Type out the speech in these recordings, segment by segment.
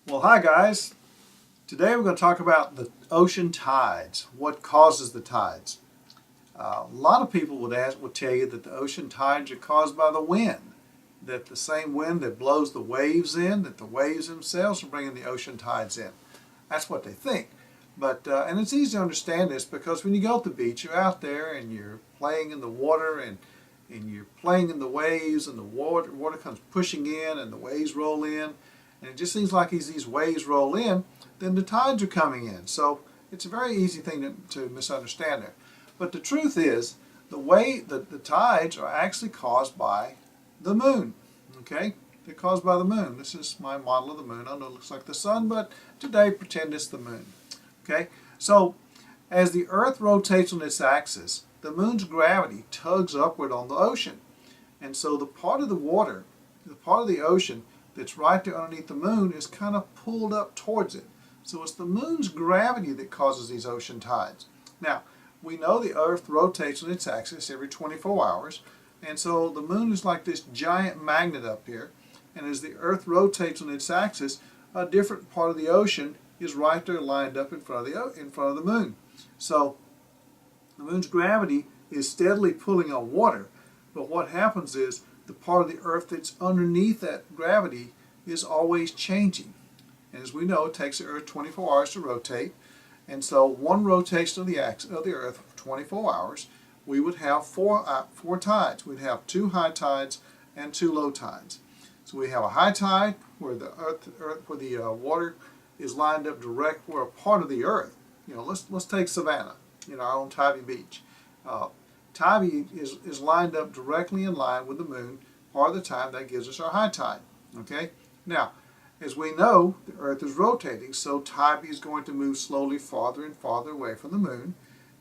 Well, hi guys. Today we're going to talk about the ocean tides. What causes the tides? A lot of people would tell you that the ocean tides are caused by the wind. That the same wind that blows the waves in, that the waves themselves are bringing the ocean tides in. That's what they think. But and it's easy to understand this because when you go to the beach, you're out there and you're playing in the water and you're playing in the waves and the water comes pushing in and the waves roll in. And it just seems like as these waves roll in, then the tides are coming in. So it's a very easy thing to misunderstand there. But the truth is, the tides are actually caused by the moon. Okay? They're caused by the moon. This is my model of the moon. I know it looks like the sun, but today pretend it's the moon. Okay? So as the Earth rotates on its axis, the moon's gravity tugs upward on the ocean. And so the part of the water, the part of the ocean that's right there underneath the moon is kind of pulled up towards it. So it's the moon's gravity that causes these ocean tides. Now, we know the Earth rotates on its axis every 24 hours, and so the moon is like this giant magnet up here, and as the Earth rotates on its axis, a different part of the ocean is right there lined up in front of the moon. So the moon's gravity is steadily pulling on water, but what happens is the part of the Earth that's underneath that gravity is always changing. And as we know, it takes the Earth 24 hours to rotate. And so one rotation of the axis of the Earth for 24 hours, we would have four tides. We'd have two high tides and two low tides. So we have a high tide where the water is lined up direct where a part of the Earth. Let's take Savannah, our own Tybee Beach. Tybee is lined up directly in line with the moon part of the time. That gives us our high tide. Okay? Now, as we know, the Earth is rotating, so Tybee is going to move slowly farther and farther away from the moon,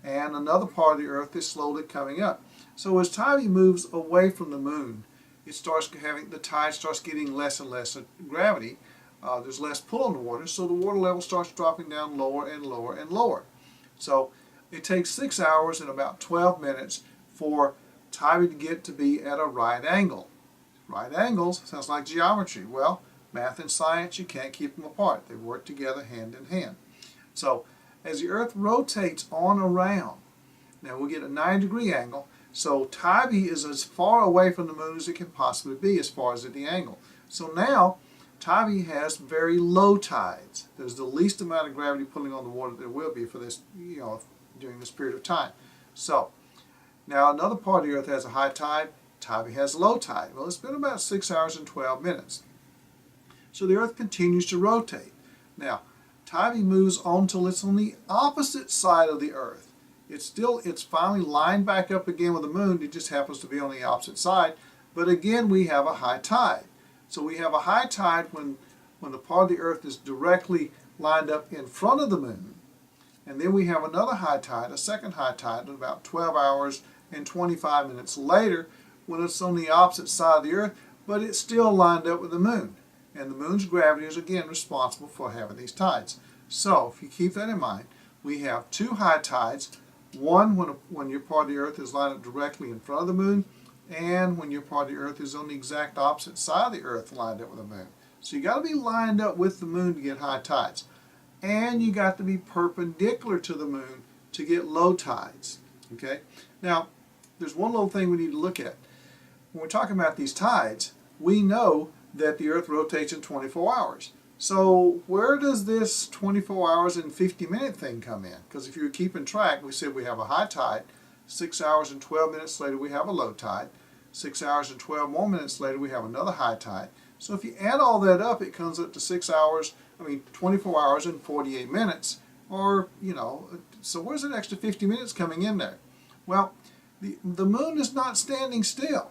and another part of the Earth is slowly coming up. So as Tybee moves away from the moon, the tide starts getting less and less gravity. There's less pull on the water, so the water level starts dropping down lower and lower and lower. So it takes 6 hours and about 12 minutes for Tybee to get to be at a right angle. Right angles sounds like geometry. Well, math and science, you can't keep them apart. They work together hand in hand. So as the Earth rotates on around, now we get a 90-degree angle, so Tybee is as far away from the moon as it can possibly be as far as at the angle. So now Tybee has very low tides. There's the least amount of gravity pulling on the water there will be for this, during this period of time. So now another part of the Earth has a high tide, Tybee has low tide. Well, it's been about 6 hours and 12 minutes. So the Earth continues to rotate. Now, Tybee moves on till it's on the opposite side of the Earth. It's finally lined back up again with the moon. It just happens to be on the opposite side. But again, we have a high tide. So we have a high tide when the part of the Earth is directly lined up in front of the moon. And then we have another high tide, a second high tide, about 12 hours and 25 minutes later when it's on the opposite side of the Earth, but it's still lined up with the moon. And the moon's gravity is again responsible for having these tides. So if you keep that in mind, we have two high tides, one when your part of the Earth is lined up directly in front of the moon, and when your part of the Earth is on the exact opposite side of the Earth lined up with the moon. So you got to be lined up with the moon to get high tides. And you got to be perpendicular to the moon to get low tides. Okay? Now, there's one little thing we need to look at. When we're talking about these tides, we know that the Earth rotates in 24 hours. So where does this 24 hours and 50-minute thing come in? Because if you're keeping track, we said we have a high tide, 6 hours and 12 minutes later we have a low tide, 6 hours and 12 more minutes later we have another high tide. So if you add all that up, it comes up to 24 hours and 48 minutes, or, so where's that extra 50 minutes coming in there? Well, the moon is not standing still.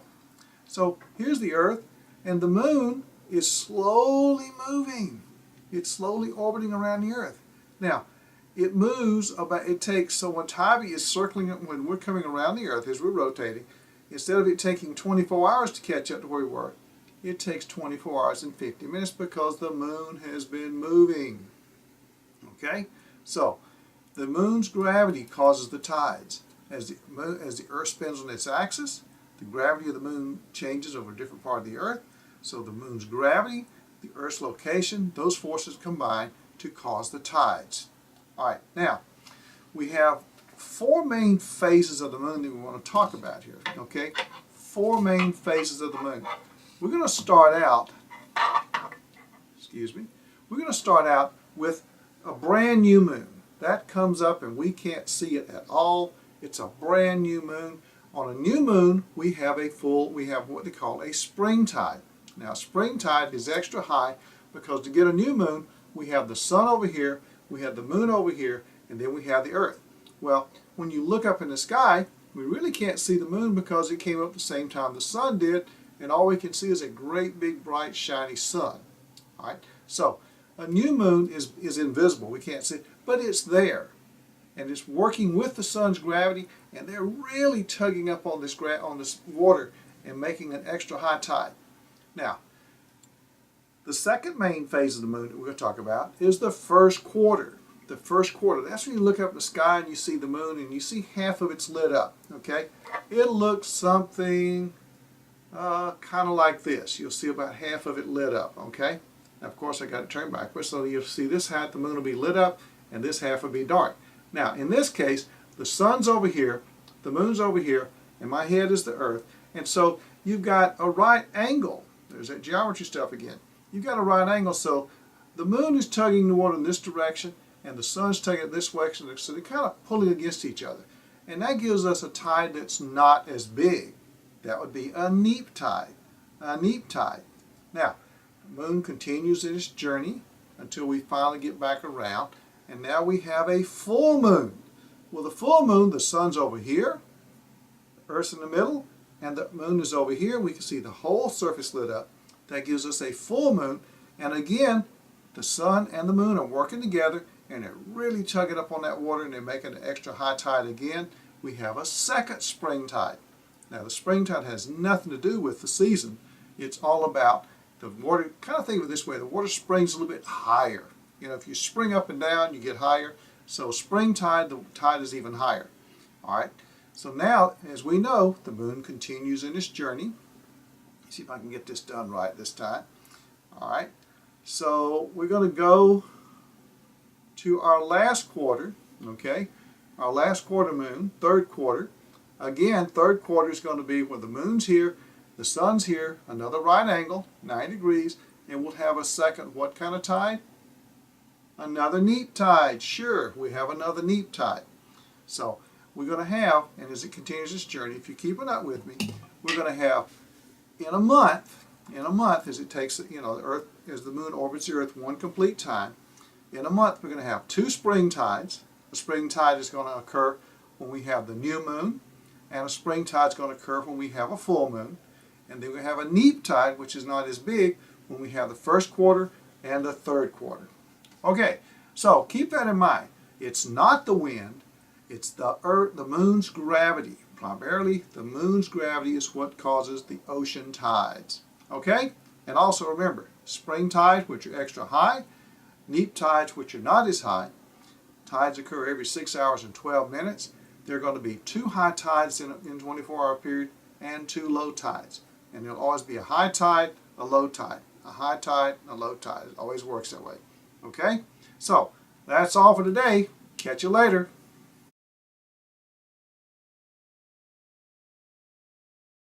So here's the Earth, and the moon is slowly moving. It's slowly orbiting around the Earth. Now, it moves so when Tybee is circling, when we're coming around the Earth as we're rotating, instead of it taking 24 hours to catch up to where we were, it takes 24 hours and 50 minutes because the moon has been moving. Okay? So, the moon's gravity causes the tides. As the Earth spins on its axis, the gravity of the moon changes over a different part of the Earth. So the moon's gravity the Earth's location, those forces combine to cause the tides. All right, now we have four main phases of the moon that we want to talk about here, okay? Four main phases of the moon. We're going to start out, we're going to start out with a brand new moon. That comes up and we can't see it at all. It's a brand new moon. On a new moon, we have what they call a spring tide. Now, spring tide is extra high because to get a new moon, we have the sun over here, we have the moon over here, and then we have the Earth. Well, when you look up in the sky, we really can't see the moon because it came up the same time the sun did, and all we can see is a great big bright shiny sun. All right? So a new moon is invisible. We can't see it, but it's there. And it's working with the sun's gravity, and they're really tugging up on this water and making an extra high tide. Now, the second main phase of the moon that we're going to talk about is the first quarter. The first quarter. That's when you look up in the sky and you see the moon and you see half of it's lit up. Okay? It looks something kind of like this. You'll see about half of it lit up. Okay? Now, of course, I got it turned backwards, so you'll see this half the moon will be lit up and this half will be dark. Now, in this case, the sun's over here, the moon's over here, and my head is the Earth. And so you've got a right angle. There's that geometry stuff again. You've got a right angle, so the moon is tugging the water in this direction, and the sun's tugging it this way, so they're kind of pulling against each other. And that gives us a tide that's not as big. That would be a neap tide. A neap tide. Now, the moon continues in its journey until we finally get back around. And now we have a full moon. Well, the full moon, the sun's over here, the Earth's in the middle, and the moon is over here. We can see the whole surface lit up. That gives us a full moon. And again, the sun and the moon are working together, and they're really tugging up on that water, and they're making an extra high tide again. We have a second spring tide. Now, the spring tide has nothing to do with the season. It's all about the water. Kind of think of it this way. The water springs a little bit higher. You know, if you spring up and down, you get higher. So spring tide, the tide is even higher. All right. So now, as we know, the moon continues in its journey. Let's see if I can get this done right this time. All right. So we're going to go to our last quarter. Okay. Our last quarter moon, third quarter. Again, third quarter is going to be where the moon's here, the sun's here, another right angle, 90 degrees, and we'll have a second what kind of tide? Another neap tide. Sure, we have another neap tide. So we're going to have, and as it continues its journey, if you're keeping up with me, we're going to have in a month, as it takes, you know, the Earth, as the moon orbits the Earth one complete time, in a month we're going to have two spring tides. A spring tide is going to occur when we have the new moon, and a spring tide is going to occur when we have a full moon. And then we have a neap tide, which is not as big, when we have the first quarter and the third quarter. Okay, so keep that in mind. It's not the wind, it's the Earth, the moon's gravity. Primarily, the moon's gravity is what causes the ocean tides. Okay? And also remember, spring tides, which are extra high, neap tides, which are not as high. Tides occur every 6 hours and 12 minutes. There are going to be two high tides in a 24-hour period and two low tides. And there'll always be a high tide, a low tide. A high tide, a low tide. It always works that way. Okay? So, that's all for today. Catch you later.